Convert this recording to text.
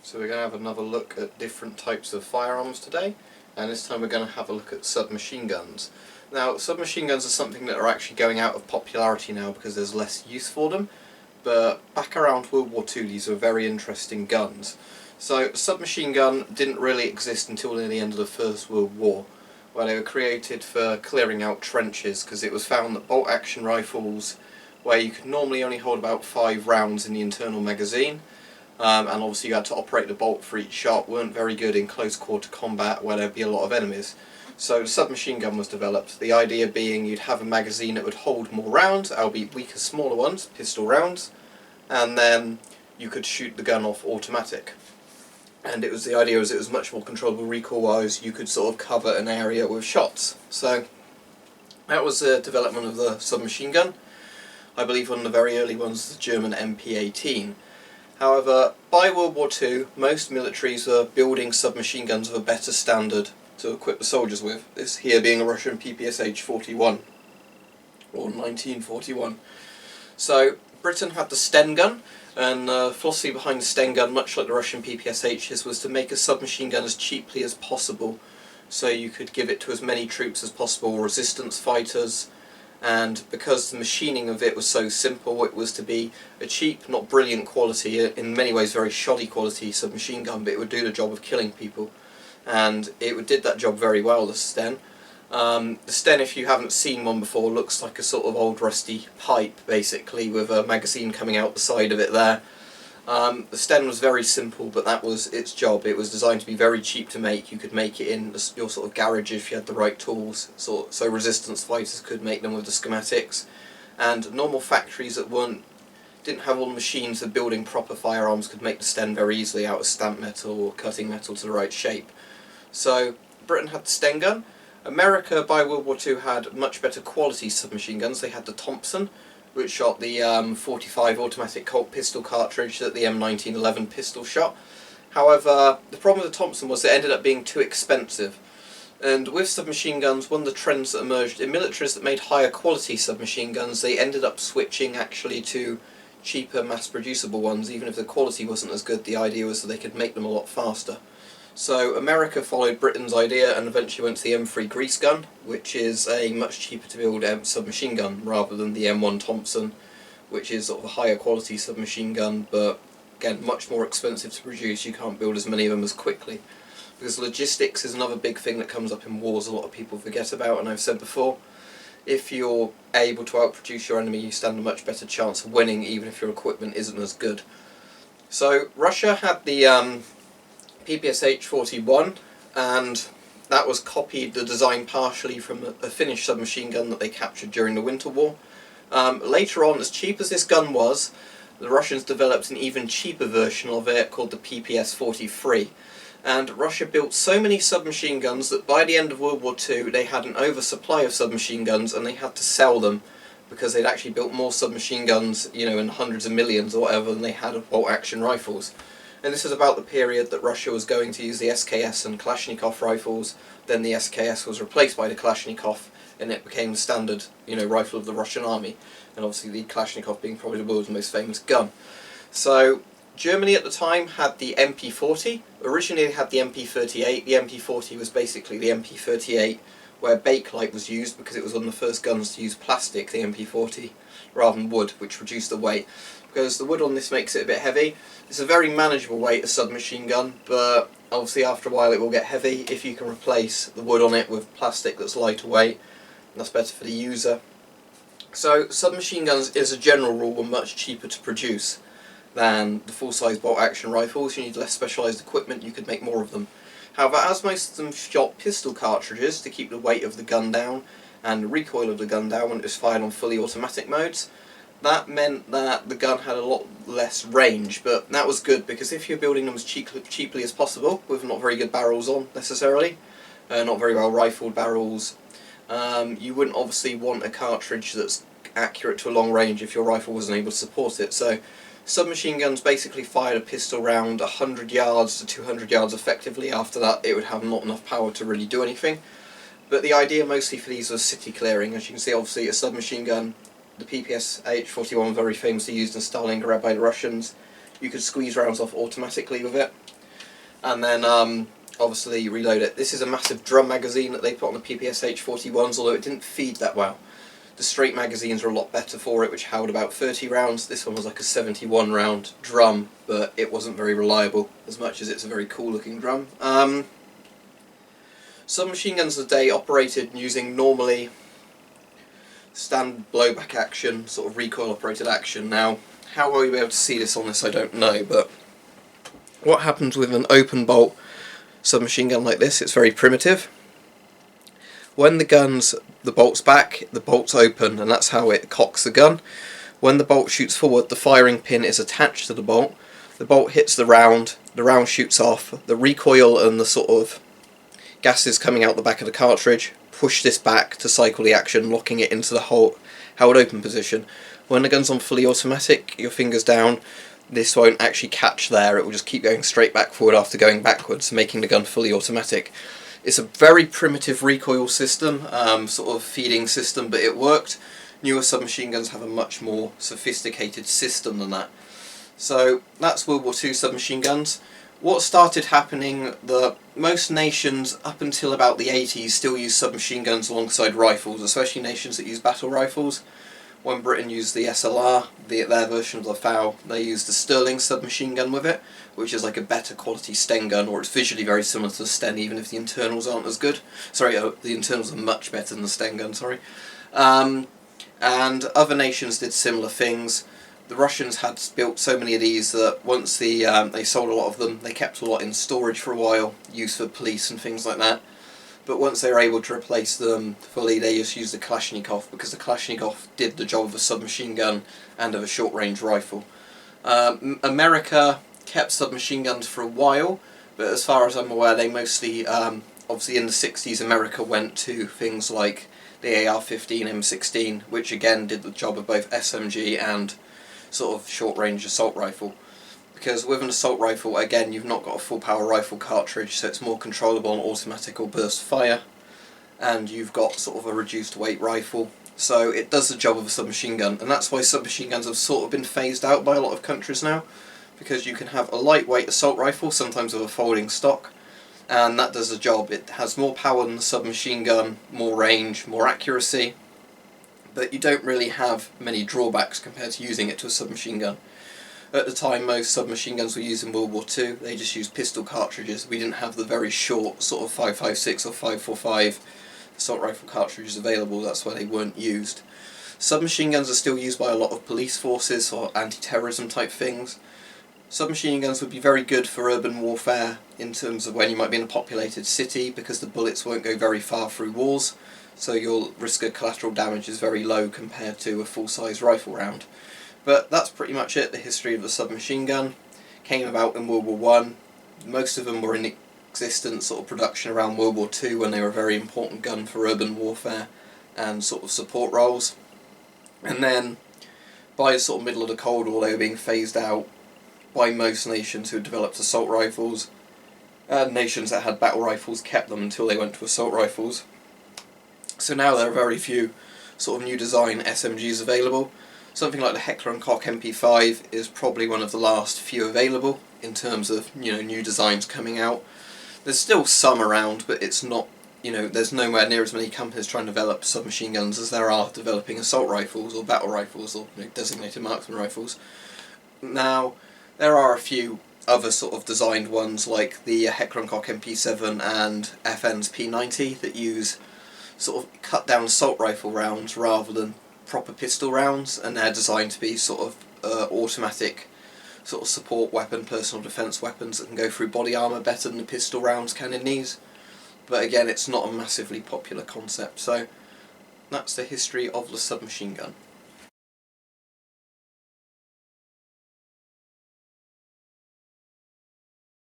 So we're going to have another look at different types of firearms today, and this time we're going to have a look at submachine guns. Now, submachine guns are something that are actually going out of popularity now because there's less use for them, but back around World War II these were very interesting guns. So a submachine gun didn't really exist until near the end of the First World War, where they were created for clearing out trenches, because it was found that bolt action rifles, where you could normally only hold about 5 rounds in the internal magazine, and obviously you had to operate the bolt for each shot, weren't very good in close quarter combat where there'd be a lot of enemies. So the submachine gun was developed, the idea being you'd have a magazine that would hold more rounds, albeit weaker smaller ones, pistol rounds, and then you could shoot the gun off automatic. And the idea was it was much more controllable recoil wise, you could sort of cover an area with shots. So that was the development of the submachine gun. I believe one of the very early ones was the German MP-18. However, by World War II, most militaries were building submachine guns of a better standard to equip the soldiers with, this here being a Russian PPSH-41, or 1941. So, Britain had the STEN gun, and the philosophy behind the STEN gun, much like the Russian PPSHs, was to make a submachine gun as cheaply as possible, so you could give it to as many troops as possible, resistance fighters, and because the machining of it was so simple, it was to be a cheap, not brilliant quality, in many ways very shoddy quality submachine gun, but it would do the job of killing people. And it did that job very well, the STEN. The STEN, if you haven't seen one before, looks like a sort of old rusty pipe, basically, with a magazine coming out the side of it there. The STEN was very simple, but that was its job. It was designed to be very cheap to make. You could make it in your sort of garage if you had the right tools, so resistance fighters could make them with the schematics. And normal factories that didn't have all the machines for building proper firearms could make the STEN very easily out of stamp metal or cutting metal to the right shape. So Britain had the STEN gun. America, by World War II, had much better quality submachine guns. They had the Thompson, which shot the .45 automatic Colt pistol cartridge that the M1911 pistol shot. However, the problem with the Thompson was it ended up being too expensive. And with submachine guns, one of the trends that emerged in militaries that made higher quality submachine guns, they ended up switching actually to cheaper mass-producible ones. Even if the quality wasn't as good, the idea was that they could make them a lot faster. So America followed Britain's idea and eventually went to the M3 grease gun, which is a much cheaper to build submachine gun rather than the M1 Thompson, which is sort of a higher quality submachine gun, but again much more expensive to produce. You can't build as many of them as quickly. Because logistics is another big thing that comes up in wars a lot of people forget about, and I've said before, if you're able to outproduce your enemy, you stand a much better chance of winning, even if your equipment isn't as good. So Russia had the PPSH-41, and that was copied, the design partially from a Finnish submachine gun that they captured during the Winter War. Later on, as cheap as this gun was, the Russians developed an even cheaper version of it called the PPS-43. And Russia built so many submachine guns that by the end of World War II they had an oversupply of submachine guns and they had to sell them because they'd actually built more submachine guns, you know, in hundreds of millions or whatever, than they had of bolt-action rifles. And this is about the period that Russia was going to use the SKS and Kalashnikov rifles. Then the SKS was replaced by the Kalashnikov, and it became the standard, you know, rifle of the Russian army. And obviously the Kalashnikov being probably the world's most famous gun. So Germany at the time had the MP-40. Originally they had the MP-38. The MP-40 was basically the MP-38 where bakelite was used because it was one of the first guns to use plastic, the MP-40, rather than wood, which reduced the weight. Because the wood on this makes it a bit heavy. It's a very manageable weight, a submachine gun, but obviously after a while it will get heavy. If you can replace the wood on it with plastic that's lighter weight, that's better for the user. So submachine guns, as a general rule, were much cheaper to produce than the full-size bolt-action rifles. You need less specialised equipment, you could make more of them. However, as most of them shot pistol cartridges to keep the weight of the gun down and the recoil of the gun down when it was fired on fully automatic modes, that meant that the gun had a lot less range, but that was good because if you're building them as cheaply as possible, with not very good barrels on necessarily, not very well rifled barrels, you wouldn't obviously want a cartridge that's accurate to a long range if your rifle wasn't able to support it. So submachine guns basically fired a pistol round 100 yards to 200 yards effectively. After that it would have not enough power to really do anything. But the idea mostly for these was city clearing. As you can see, obviously a submachine gun, the PPSH-41 very famously used in Stalingrad by the Russians, You could squeeze rounds off automatically with it, and then obviously you reload it. This is a massive drum magazine that they put on the PPSH-41s, although it didn't feed that well. The straight magazines are a lot better for it, which held about 30 rounds. This one was like a 71 round drum, but it wasn't very reliable, as much as it's a very cool looking drum. Submachine guns of the day operated using normally standard blowback action, sort of recoil operated action. Now, how well you'll be able to see this on this I don't know, but what happens with an open bolt submachine gun like this, it's very primitive. When the bolt's back, the bolt's open, and that's how it cocks the gun. When the bolt shoots forward, the firing pin is attached to the bolt hits the round shoots off, the recoil and the sort of gases coming out the back of the cartridge push this back to cycle the action, locking it into the held open position. When the gun's on fully automatic, your finger's down, this won't actually catch there, it will just keep going straight back forward after going backwards, making the gun fully automatic. It's a very primitive recoil system, sort of feeding system, but it worked. Newer submachine guns have a much more sophisticated system than that. So that's World War II submachine guns. What started happening, most nations up until about the 80s still used submachine guns alongside rifles, especially nations that use battle rifles. When Britain used the SLR, their version of the FAL, they used the Sterling submachine gun with it, which is like a better quality STEN gun, or it's visually very similar to the STEN even if the internals aren't as good. Sorry, the internals are much better than the STEN gun, sorry. And other nations did similar things. The Russians had built so many of these that once they sold a lot of them, they kept a lot in storage for a while, used for police and things like that. But once they were able to replace them fully, they just used the Kalashnikov, because the Kalashnikov did the job of a submachine gun and of a short-range rifle. America kept submachine guns for a while, but as far as I'm aware, they mostly, obviously in the 60s, America went to things like the AR-15, M16, which again did the job of both SMG and sort of short-range assault rifle. Because with an assault rifle, again, you've not got a full power rifle cartridge, so it's more controllable on automatic or burst fire, and you've got sort of a reduced weight rifle, so it does the job of a submachine gun, and that's why submachine guns have sort of been phased out by a lot of countries now, because you can have a lightweight assault rifle, sometimes with a folding stock, and that does the job. It has more power than the submachine gun, more range, more accuracy, but you don't really have many drawbacks compared to using it to a submachine gun. At the time, most submachine guns were used in World War II. They just used pistol cartridges. We didn't have the very short sort of 5.56 or 5.45 assault rifle cartridges available. That's why they weren't used. Submachine guns are still used by a lot of police forces or anti-terrorism type things. Submachine guns would be very good for urban warfare in terms of when you might be in a populated city, because the bullets won't go very far through walls, so your risk of collateral damage is very low compared to a full-size rifle round. But that's pretty much it. The history of the submachine gun came about in World War I. Most of them were in existence, sort of production around World War II, when they were a very important gun for urban warfare and sort of support roles. And then by the sort of middle of the Cold War, they were being phased out by most nations who had developed assault rifles. Nations that had battle rifles kept them until they went to assault rifles. So now there are very few sort of new design SMGs available. Something like the Heckler & Koch MP5 is probably one of the last few available in terms of, new designs coming out. There's still some around, but it's not, there's nowhere near as many companies trying to develop submachine guns as there are developing assault rifles or battle rifles or designated marksman rifles. Now, there are a few other sort of designed ones like the Heckler & Koch MP7 and FN's P90 that use sort of cut down assault rifle rounds rather than proper pistol rounds, and they're designed to be sort of automatic sort of support weapon, personal defence weapons that can go through body armour better than the pistol rounds can in these. But again, it's not a massively popular concept, so that's the history of the submachine gun.